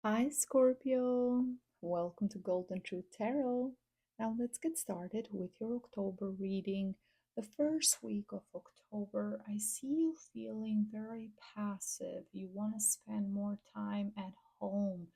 Hi, Scorpio. Welcome to Golden Truth Tarot. Now, let's get started with your October reading. The first week of October, I see you feeling very passive. You want to spend more time at home.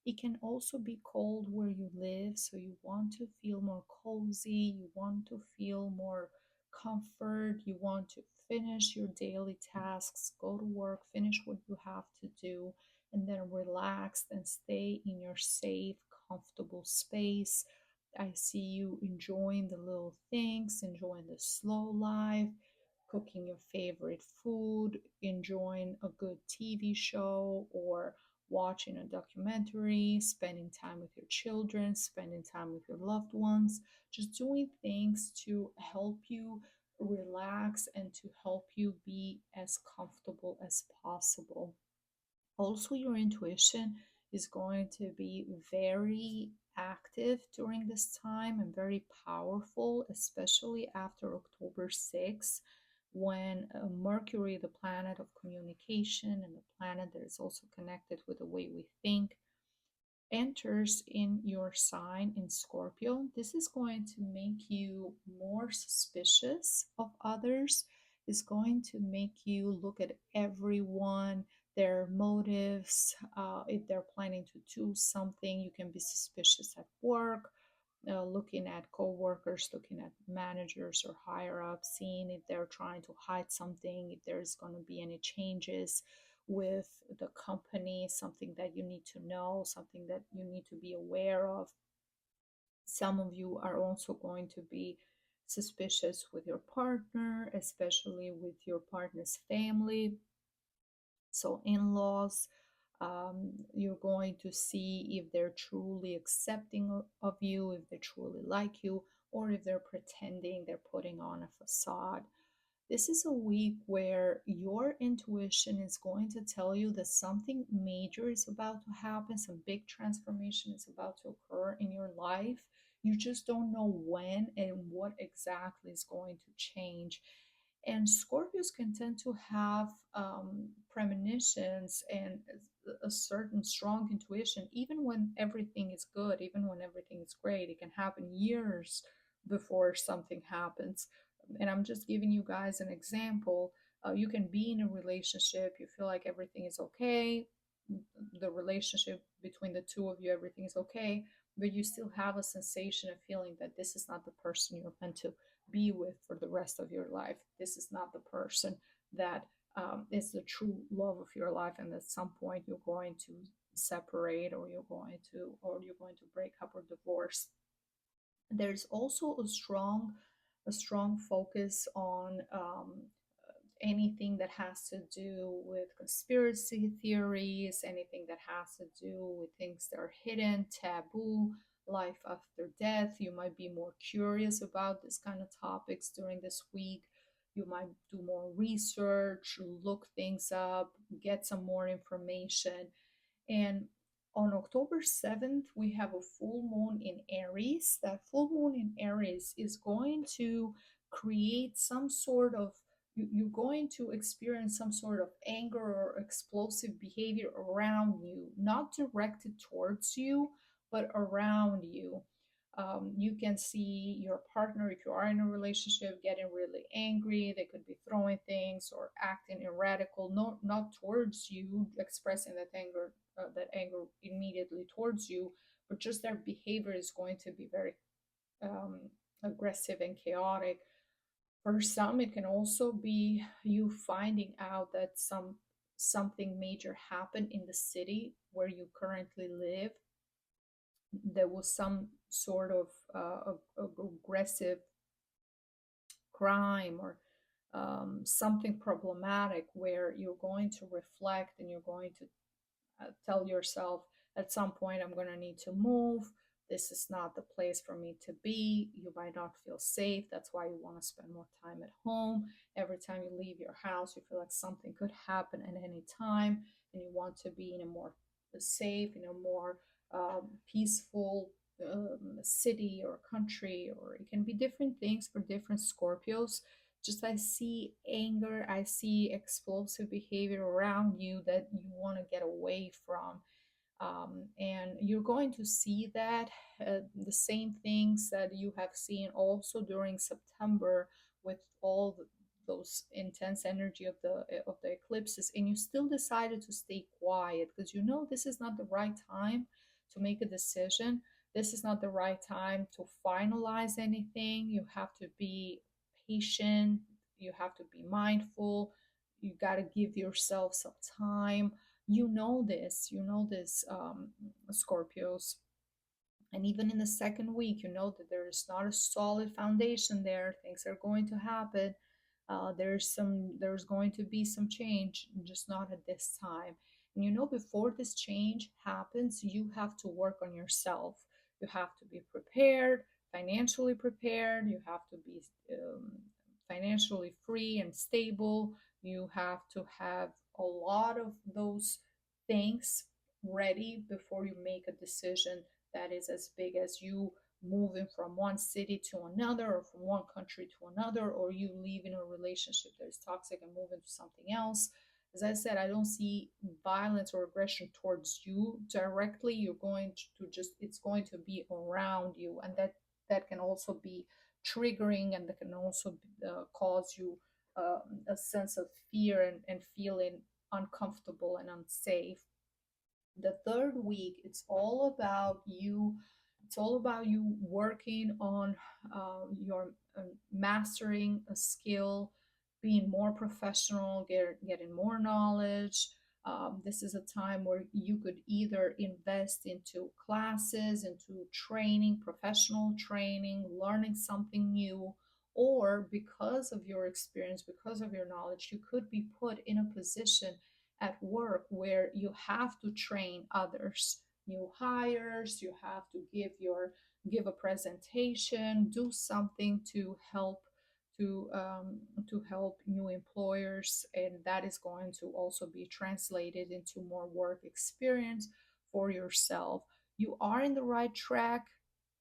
It can also be cold where you live, so you want to feel more cozy. You want to feel more comfort. You want to finish your daily tasks, go to work, finish what you have to do, and then relax and stay in your safe, comfortable space. I see you enjoying the little things, enjoying the slow life, cooking your favorite food, enjoying a good TV show or watching a documentary, spending time with your children, spending time with your loved ones, just doing things to help you relax and to help you be as comfortable as possible. Also, your intuition is going to be very active during this time and very powerful, especially after October 6th, when Mercury, the planet of communication and the planet that is also connected with the way we think, enters in your sign in Scorpio. This is going to make you more suspicious of others. It's going to make you look at everyone, their motives. If they're planning to do something, you can be suspicious at work, looking at co-workers, looking at managers or higher up, seeing if they're trying to hide something, if there's going to be any changes with the company, something that you need to know, something that you need to be aware of. Some of you are also going to be suspicious with your partner, especially with your partner's family. So, in laws, you're going to see if they're truly accepting of you, if they truly like you, or if they're pretending, they're putting on a facade. This is a week where your intuition is going to tell you that something major is about to happen, some big transformation is about to occur in your life. You just don't know when and what exactly is going to change. And Scorpios can tend to have premonitions and a certain strong intuition, even when everything is good, even when everything is great. It can happen years before something happens. And I'm just giving you guys an example. You can be in a relationship, you feel like everything is okay, the relationship between the two of you, everything is okay, but you still have a sensation of feeling that this is not the person you're meant to be with for the rest of your life. This is not the person that is the true love of your life, and at some point you're going to separate, or you're going to break up or divorce. There's also a strong focus on anything that has to do with conspiracy theories, anything that has to do with things that are hidden, taboo, life after death. You might be more curious about this kind of topics during this week. You might do more research, look things up, get some more information. And on October 7th, we have a full moon in Aries. That full moon in Aries is going to create some sort of, you're going to experience some sort of anger or explosive behavior around you, not directed towards you, but around you. You can see your partner, if you are in a relationship, getting really angry. They could be throwing things or acting erratical, not towards you, expressing that anger immediately towards you, but just their behavior is going to be very um, aggressive and chaotic. For some, it can also be you finding out that something major happened in the city where you currently live. There was some sort of aggressive crime or something problematic where you're going to reflect and you're going to tell yourself, at some point I'm going to need to move. This is not the place for me to be. You might not feel safe. That's why you want to spend more time at home. Every time you leave your house, you feel like something could happen at any time, and you want to be in a more safe, in a more peaceful city or country, or it can be different things for different Scorpios. Just I see anger, I see explosive behavior around you that you want to get away from. And you're going to see that the same things that you have seen also during September with all those intense energy of the eclipses, and you still decided to stay quiet because you know this is not the right time to make a decision. This is not the right time to finalize anything. You have to be patient, you have to be mindful, you got to give yourself some time. You know this, Scorpios. And even in the second week, you know that there is not a solid foundation there. Things are going to happen. There's going to be some change, just not at this time. And you know, before this change happens, you have to work on yourself. You have to be prepared, financially prepared. You have to be financially free and stable. You have to have a lot of those things ready before you make a decision that is as big as you moving from one city to another, or from one country to another, or you leaving a relationship that is toxic and moving to something else. As I said, I don't see violence or aggression towards you directly. You're going to just, it's going to be around you, and that can also be triggering, and that can also cause you a sense of fear, and feeling uncomfortable and unsafe. The third week, it's all about you working on your mastering a skill, being more professional, getting more knowledge. This is a time where you could either invest into classes, into training, professional training, learning something new, or because of your experience, because of your knowledge, you could be put in a position at work where you have to train others, new hires. You have to give a presentation, do something to help to help new employers, and that is going to also be translated into more work experience for yourself. You are in the right track.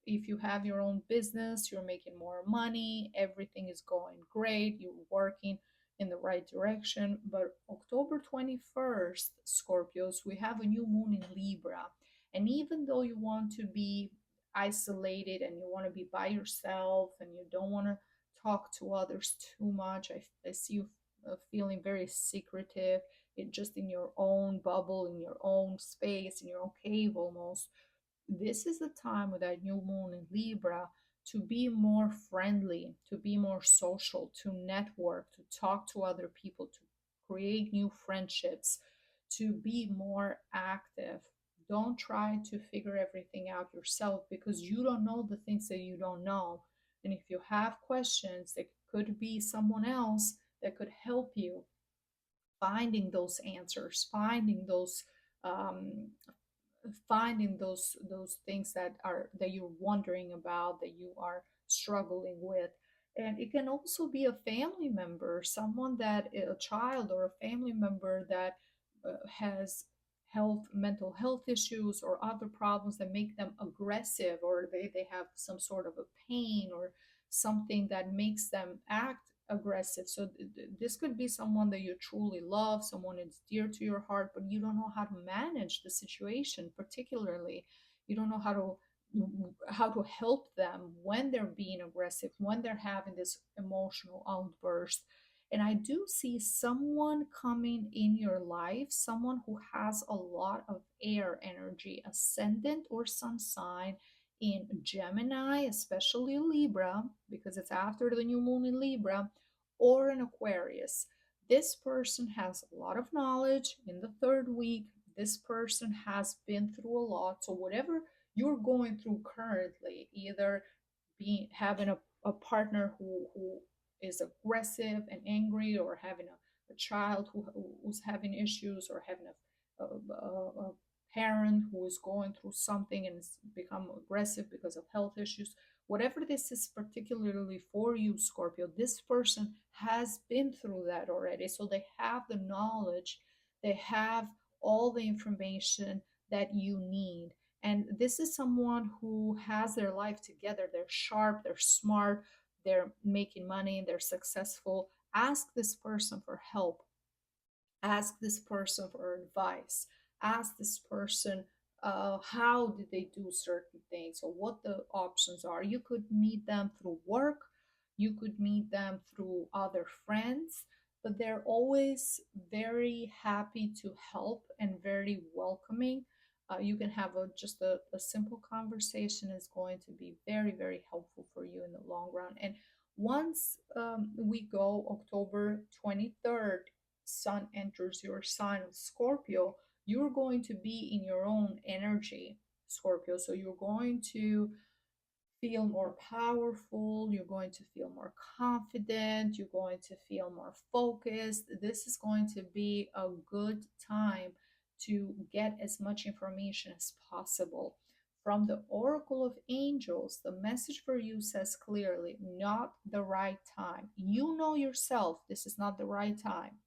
If you have your own business, you're making more money, everything is going great, you're working in the right direction. But October 21st, Scorpios, we have a new moon in Libra. And even though you want to be isolated and you want to be by yourself and you don't want to talk to others too much, I see you feeling very secretive, just in your own bubble, in your own space, in your own cave almost. This is the time with that new moon in Libra to be more friendly, to be more social, to network, to talk to other people, to create new friendships, to be more active. Don't try to figure everything out yourself, because you don't know the things that you don't know. And if you have questions, there could be someone else that could help you finding those answers, um, finding those things that you're wondering about, that you are struggling with. And it can also be a family member, someone that a child or a family member that has mental health issues or other problems that make them aggressive, or they have some sort of a pain or something that makes them act aggressive. So this could be someone that you truly love, someone that's dear to your heart, but you don't know how to manage the situation. Particularly, you don't know how to help them when they're being aggressive, when they're having this emotional outburst. And I do see someone coming in your life, someone who has a lot of air energy, ascendant or sun sign in Gemini, especially Libra, because it's after the new moon in Libra, or in Aquarius. This person has a lot of knowledge in the third week. This person has been through a lot. So, whatever you're going through currently, either being having a partner who is aggressive and angry, or having a child who's having issues, or having a parent who is going through something and has become aggressive because of health issues. Whatever this is particularly for you, Scorpio, this person has been through that already. So they have the knowledge, they have all the information that you need. And this is someone who has their life together. They're sharp, they're smart, they're making money, they're successful. Ask this person for help. Ask this person for advice. Ask this person how did they do certain things or what the options are. You could meet them through work, you could meet them through other friends, but they're always very happy to help and very welcoming. You can have just a simple conversation is going to be very, very helpful for you in the long run. And once we go October 23rd, Sun enters your sign of Scorpio, you're going to be in your own energy, Scorpio. So you're going to feel more powerful, you're going to feel more confident, you're going to feel more focused. This is going to be a good time to get as much information as possible. From the Oracle of Angels, the message for you says clearly, not the right time. You know yourself, this is not the right time.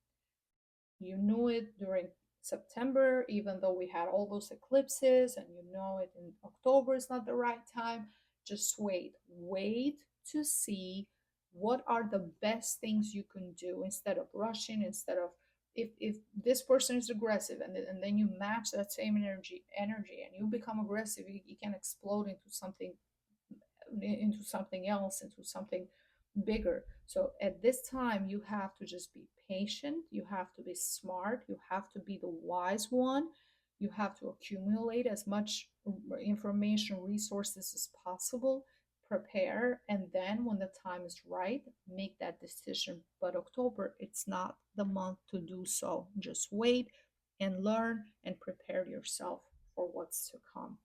You knew it during September, even though we had all those eclipses, and you know it in October is not the right time. Just wait. Wait to see what are the best things you can do instead of rushing, instead of if this person is aggressive and then you match that same energy and you become aggressive, you can explode into something else, into something bigger. So at this time, you have to just be patient, you have to be smart, you have to be the wise one, you have to accumulate as much information, resources as possible, prepare, and then when the time is right, make that decision. But October, it's not the month to do so. Just wait and learn and prepare yourself for what's to come.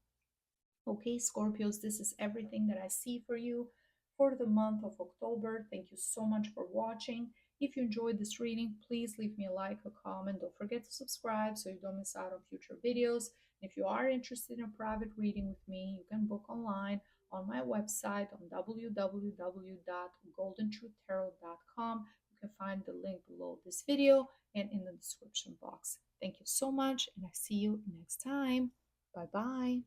Okay, Scorpios, this is everything that I see for you for the month of October. Thank you so much for watching. If you enjoyed this reading, please leave me a like, a comment. Don't forget to subscribe so you don't miss out on future videos. If you are interested in a private reading with me, you can book online on my website on www.goldentruthtarot.com. You can find the link below this video and in the description box. Thank you so much, and I see you next time. Bye bye.